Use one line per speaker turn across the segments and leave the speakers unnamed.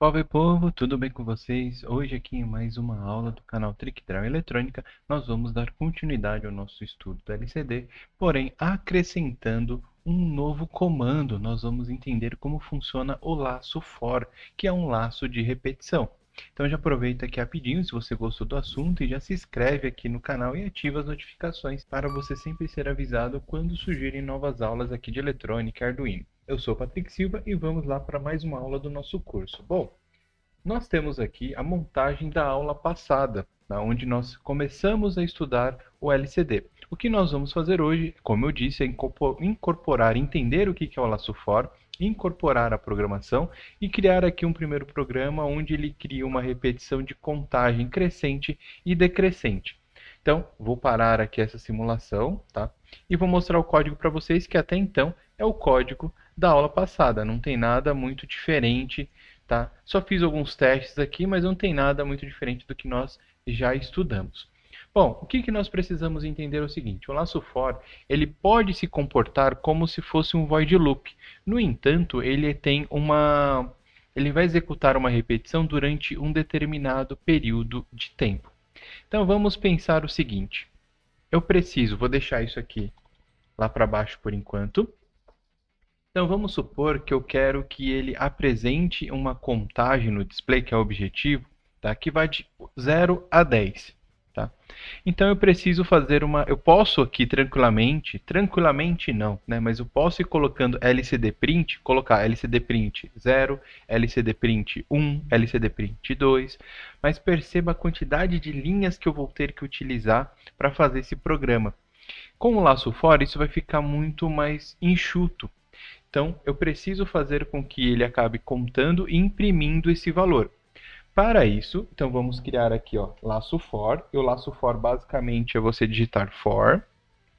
Salve povo, tudo bem com vocês? Hoje aqui em mais uma aula do canal TrickDraw Eletrônica, nós vamos dar continuidade ao nosso estudo do LCD, porém acrescentando um novo comando. Nós vamos entender como funciona o laço FOR, que é um laço de repetição. Então já aproveita aqui rapidinho, se você gostou do assunto, e já se inscreve aqui no canal e ativa as notificações para você sempre ser avisado quando surgirem novas aulas aqui de eletrônica e Arduino. Eu sou o Patrick Silva e vamos lá para mais uma aula do nosso curso. Bom, nós temos aqui a montagem da aula passada, onde nós começamos a estudar o LCD. O que nós vamos fazer hoje, como eu disse, é incorporar, entender o que é o laço FOR, incorporar a programação e criar aqui um primeiro programa onde ele cria uma repetição de contagem crescente e decrescente. Então, vou parar aqui essa simulação, tá? E vou mostrar o código para vocês, que até então é o código da aula passada, não tem nada muito diferente. Tá? Só fiz alguns testes aqui, mas não tem nada muito diferente do que nós já estudamos. Bom, o que nós precisamos entender é o seguinte: o laço FOR ele pode se comportar como se fosse um void loop. No entanto, ele vai executar uma repetição durante um determinado período de tempo. Então vamos pensar o seguinte: vou deixar isso aqui lá para baixo por enquanto. Então vamos supor que eu quero que ele apresente uma contagem no display, que é o objetivo, tá? Que vai de 0 a 10. Tá? Então eu preciso fazer eu posso aqui tranquilamente não, né? Mas eu posso ir colocando LCD print, colocar LCD print 0, LCD print 1, LCD print 2, mas perceba a quantidade de linhas que eu vou ter que utilizar para fazer esse programa. Com o laço FOR isso vai ficar muito mais enxuto. Então, eu preciso fazer com que ele acabe contando e imprimindo esse valor. Para isso, então vamos criar aqui, ó, laço FOR. E o laço FOR basicamente é você digitar FOR,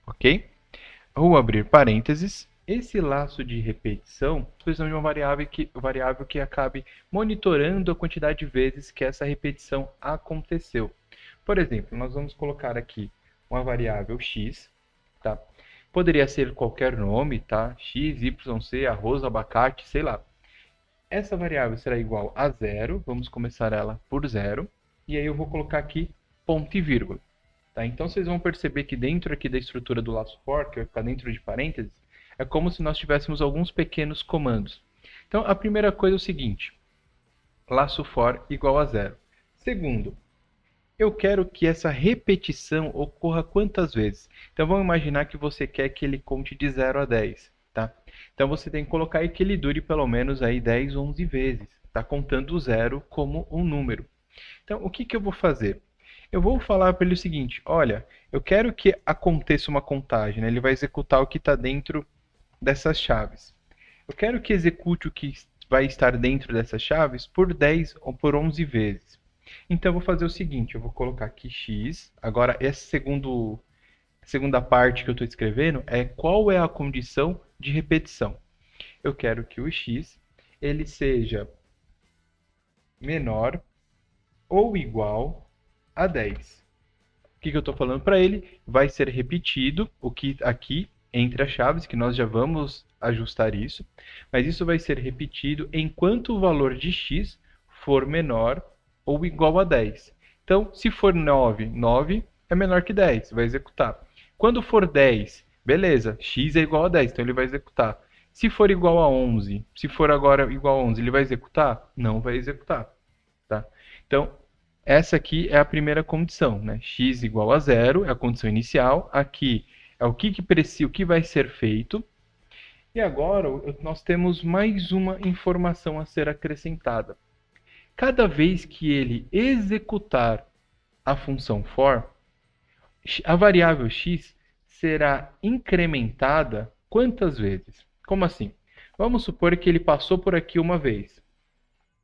ok? Ou abrir parênteses. Esse laço de repetição, precisamos de uma variável que acabe monitorando a quantidade de vezes que essa repetição aconteceu. Por exemplo, nós vamos colocar aqui uma variável x, tá? Poderia ser qualquer nome, tá? X, Y, C, arroz, abacate, sei lá. Essa variável será igual a 0. Vamos começar ela por 0. E aí eu vou colocar aqui ponto e vírgula. Tá? Então vocês vão perceber que dentro aqui da estrutura do laço FOR, que vai ficar dentro de parênteses, é como se nós tivéssemos alguns pequenos comandos. Então a primeira coisa é o seguinte: laço FOR igual a 0. Segundo, eu quero que essa repetição ocorra quantas vezes? Então vamos imaginar que você quer que ele conte de 0 a 10. Tá? Então você tem que colocar aí que ele dure pelo menos aí 10, 11 vezes. Tá? Contando o 0 como um número. Então o que eu vou fazer? Eu vou falar para ele o seguinte: olha, eu quero que aconteça uma contagem. Né? Ele vai executar o que está dentro dessas chaves. Eu quero que execute o que vai estar dentro dessas chaves por 10 ou por 11 vezes. Então eu vou fazer o seguinte: eu vou colocar aqui x. Agora essa segunda parte que eu estou escrevendo é qual é a condição de repetição. Eu quero que o x ele seja menor ou igual a 10. O que eu estou falando para ele? Vai ser repetido o que aqui entre as chaves, que nós já vamos ajustar isso, mas isso vai ser repetido enquanto o valor de x for menor ou igual a 10. Então, se for 9, 9 é menor que 10, vai executar. Quando for 10, beleza, x é igual a 10, então ele vai executar. Se for igual a 11, se for agora igual a 11, ele vai executar? Não vai executar. Tá? Então, essa aqui é a primeira condição. Né? X igual a 0 é a condição inicial. Aqui é o que vai ser feito. E agora nós temos mais uma informação a ser acrescentada. Cada vez que ele executar a função for, a variável x será incrementada quantas vezes? Como assim? Vamos supor que ele passou por aqui uma vez.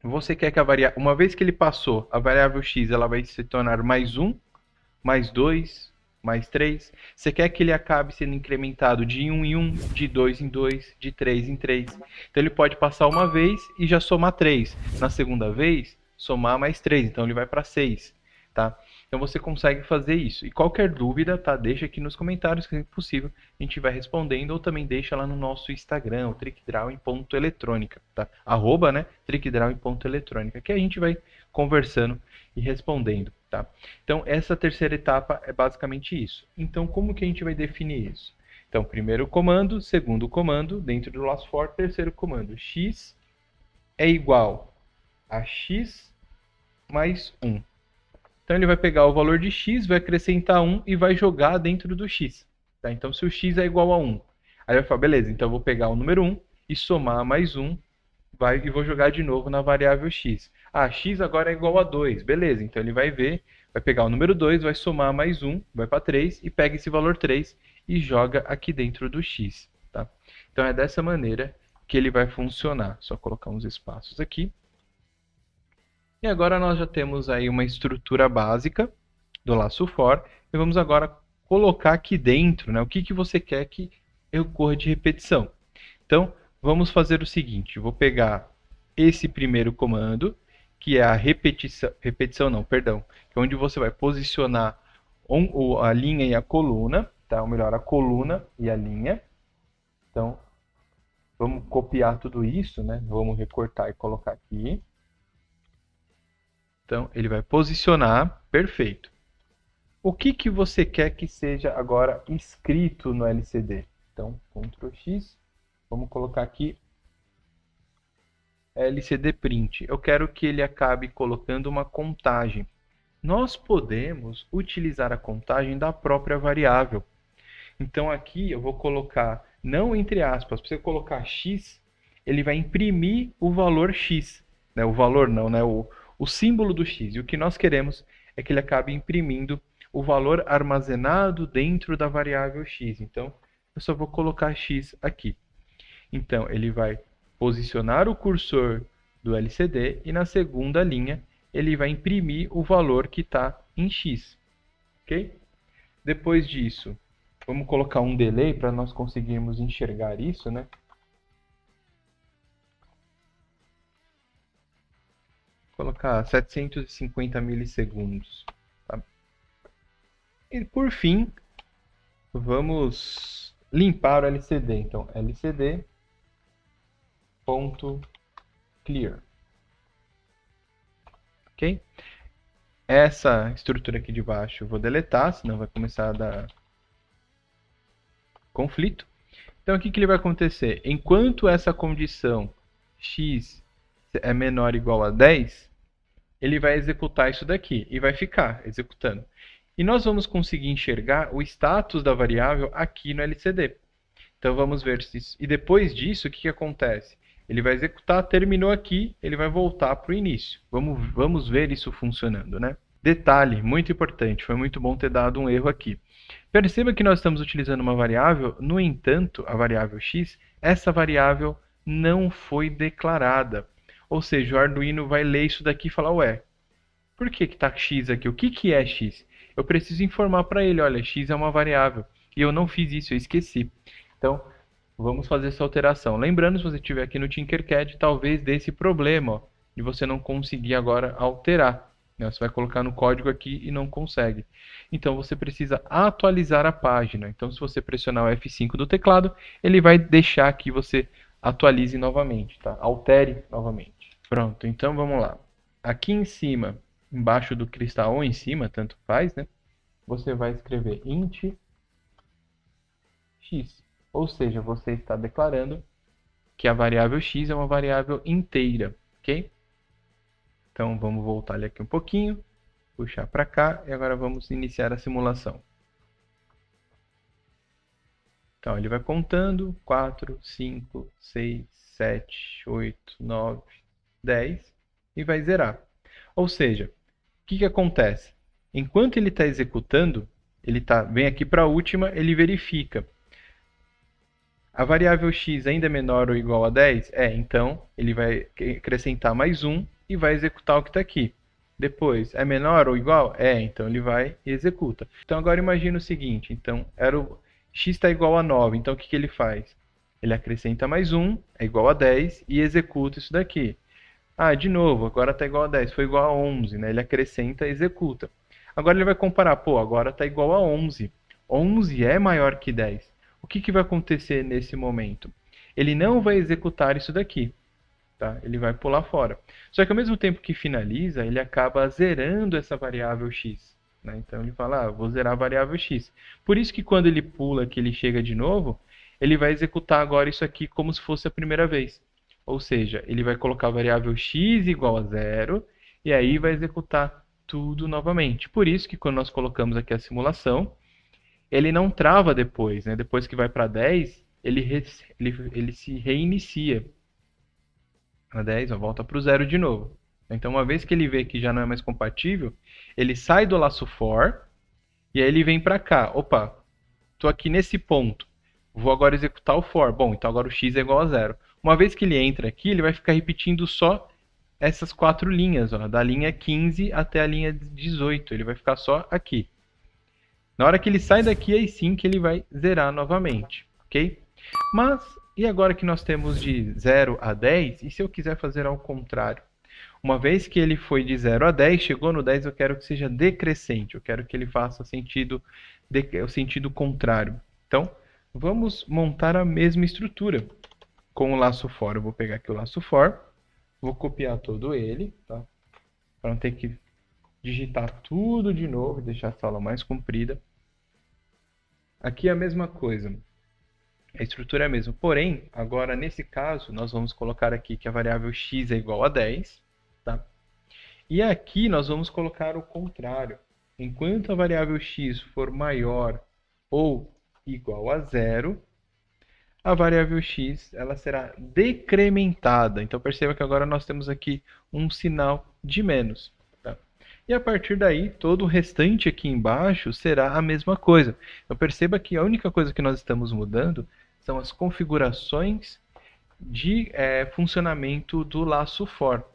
Você quer que uma vez que ele passou, a variável x ela vai se tornar mais 1, mais 2, mais 3. Você quer que ele acabe sendo incrementado de 1 em 1, de 2 em 2, de 3 em 3. Então ele pode passar uma vez e já somar 3. Na segunda vez, somar mais 3. Então ele vai para 6. Tá? Então você consegue fazer isso. E qualquer dúvida, tá? Deixa aqui nos comentários, que é possível a gente vai respondendo, ou também deixa lá no nosso Instagram, o trickdrawing.eletrônica, tá? @ né, trickdrawing.eletrônica, que a gente vai conversando e respondendo, tá? Então essa terceira etapa é basicamente isso. Então como que a gente vai definir isso? Então primeiro comando, segundo comando, dentro do last for, terceiro comando, x é igual a x mais 1. Então ele vai pegar o valor de x, vai acrescentar 1 e vai jogar dentro do x. Tá? Então se o x é igual a 1, aí vai falar, beleza, então eu vou pegar o número 1 e somar mais 1, e vou jogar de novo na variável x. Ah, x agora é igual a 2, beleza, então ele vai ver, vai pegar o número 2, vai somar mais 1, vai para 3 e pega esse valor 3 e joga aqui dentro do x. Tá? Então é dessa maneira que ele vai funcionar. Só colocar uns espaços aqui. E agora nós já temos aí uma estrutura básica do laço for. E vamos agora colocar aqui dentro, né, o que você quer que ocorra de repetição. Então, vamos fazer o seguinte. Eu vou pegar esse primeiro comando, que é a repetição não, perdão, que é onde você vai posicionar a linha e a coluna, tá? Ou melhor, a coluna e a linha. Então, vamos copiar tudo isso, né? Vamos recortar e colocar aqui. Então, ele vai posicionar, perfeito. O que você quer que seja agora escrito no LCD? Então, Ctrl X, vamos colocar aqui LCD Print. Eu quero que ele acabe colocando uma contagem. Nós podemos utilizar a contagem da própria variável. Então, aqui eu vou colocar, não entre aspas, para você colocar X, ele vai imprimir o valor X. Né? O valor não, né? O símbolo do X. E o que nós queremos é que ele acabe imprimindo o valor armazenado dentro da variável X. Então, eu só vou colocar X aqui. Então, ele vai posicionar o cursor do LCD e na segunda linha ele vai imprimir o valor que está em X. Ok? Depois disso, vamos colocar um delay para nós conseguirmos enxergar isso, né? Colocar 750 milissegundos. Tá? E por fim, vamos limpar o LCD. Então, lcd.clear. Ok? Essa estrutura aqui de baixo eu vou deletar, senão vai começar a dar conflito. Então, o que ele vai acontecer? Enquanto essa condição x é menor ou igual a 10, ele vai executar isso daqui e vai ficar executando. E nós vamos conseguir enxergar o status da variável aqui no LCD. Então vamos ver se... E depois disso, o que acontece? Ele vai executar, terminou aqui, ele vai voltar para o início. Vamos ver isso funcionando, né? Detalhe, muito importante, foi muito bom ter dado um erro aqui. Perceba que nós estamos utilizando uma variável, no entanto, a variável x, essa variável não foi declarada. Ou seja, o Arduino vai ler isso daqui e falar, ué, por que está x aqui? O que é x? Eu preciso informar para ele, olha, x é uma variável. E eu não fiz isso, eu esqueci. Então, vamos fazer essa alteração. Lembrando, se você estiver aqui no Tinkercad, talvez dê esse problema, ó, de você não conseguir agora alterar. Né? Você vai colocar no código aqui e não consegue. Então, você precisa atualizar a página. Então, se você pressionar o F5 do teclado, ele vai deixar que você atualize novamente, tá? Altere novamente. Pronto, então vamos lá. Aqui em cima, embaixo do cristal ou em cima, tanto faz, né? Você vai escrever int x. Ou seja, você está declarando que a variável x é uma variável inteira, ok? Então vamos voltar ali aqui um pouquinho, puxar para cá e agora vamos iniciar a simulação. Então ele vai contando 4, 5, 6, 7, 8, 9, 10 e vai zerar. Ou seja, o que acontece? Enquanto ele está executando, vem aqui para a última, ele verifica. A variável x ainda é menor ou igual a 10? Então ele vai acrescentar mais 1 e vai executar o que está aqui. Depois, é menor ou igual? Então ele vai e executa. Então agora imagina o seguinte, então x está igual a 9, então o que ele faz? Ele acrescenta mais 1, é igual a 10 e executa isso daqui. De novo, agora está igual a 10, foi igual a 11, né? Ele acrescenta e executa. Agora ele vai comparar, pô, agora está igual a 11. 11 é maior que 10. O que, que vai acontecer nesse momento? Ele não vai executar isso daqui, tá? Ele vai pular fora. Só que ao mesmo tempo que finaliza, ele acaba zerando essa variável x. Né? Então ele fala, vou zerar a variável x. Por isso que quando ele pula, que ele chega de novo, ele vai executar agora isso aqui como se fosse a primeira vez. Ou seja, ele vai colocar a variável x igual a 0, e aí vai executar tudo novamente. Por isso que quando nós colocamos aqui a simulação, ele não trava depois. Né? Depois que vai para 10, ele se reinicia. A 10, volta para o 0 de novo. Então, uma vez que ele vê que já não é mais compatível, ele sai do laço for, e aí ele vem para cá. Opa, estou aqui nesse ponto. Vou agora executar o for. Bom, então agora o x é igual a 0. Uma vez que ele entra aqui, ele vai ficar repetindo só essas 4 linhas, ó, da linha 15 até a linha 18. Ele vai ficar só aqui. Na hora que ele sai daqui, aí sim que ele vai zerar novamente, ok? Mas, e agora que nós temos de 0 a 10, e se eu quiser fazer ao contrário? Uma vez que ele foi de 0 a 10, chegou no 10, eu quero que seja decrescente, eu quero que ele faça o sentido contrário. Então, vamos montar a mesma estrutura com o laço for. Eu vou pegar aqui o laço for, vou copiar todo ele, tá? Para não ter que digitar tudo de novo e deixar a sala mais comprida. Aqui é a mesma coisa. A estrutura é a mesma. Porém, agora nesse caso, nós vamos colocar aqui que a variável x é igual a 10. Tá? E aqui nós vamos colocar o contrário. Enquanto a variável x for maior ou igual a 0, a variável x ela será decrementada. Então perceba que agora nós temos aqui um sinal de menos. Tá? E a partir daí, todo o restante aqui embaixo será a mesma coisa. Então perceba que a única coisa que nós estamos mudando são as configurações de funcionamento do laço for.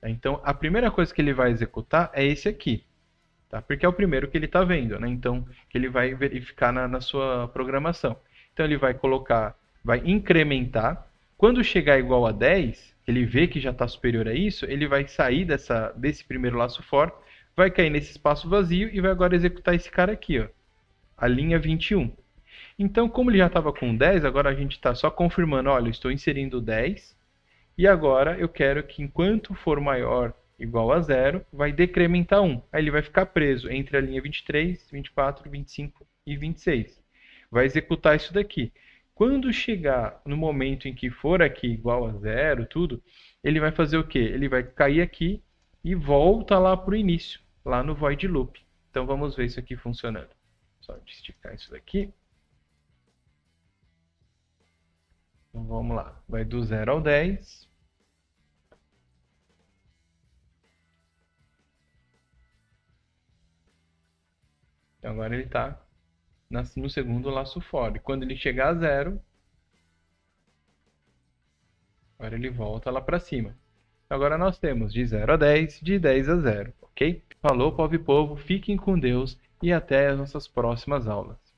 Então a primeira coisa que ele vai executar é esse aqui. Tá? Porque é o primeiro que ele está vendo. Né? Então que ele vai verificar na sua programação. Então ele vai colocar, vai incrementar. Quando chegar igual a 10, ele vê que já está superior a isso, ele vai sair desse primeiro laço for, vai cair nesse espaço vazio e vai agora executar esse cara aqui, ó, a linha 21. Então, como ele já estava com 10, agora a gente está só confirmando, olha, eu estou inserindo 10, e agora eu quero que enquanto for maior igual a 0, vai decrementar 1. Aí ele vai ficar preso entre a linha 23, 24, 25 e 26. Vai executar isso daqui. Quando chegar no momento em que for aqui igual a 0, tudo, ele vai fazer o quê? Ele vai cair aqui e volta lá para o início, lá no void loop. Então vamos ver isso aqui funcionando. Só esticar isso daqui. Então vamos lá. Vai do 0 ao 10. Então agora ele está no segundo laço for. E quando ele chegar a 0, agora ele volta lá para cima. Agora nós temos de 0 a 10, de 10 a 0, ok? Falou, povo e povo, fiquem com Deus e até as nossas próximas aulas.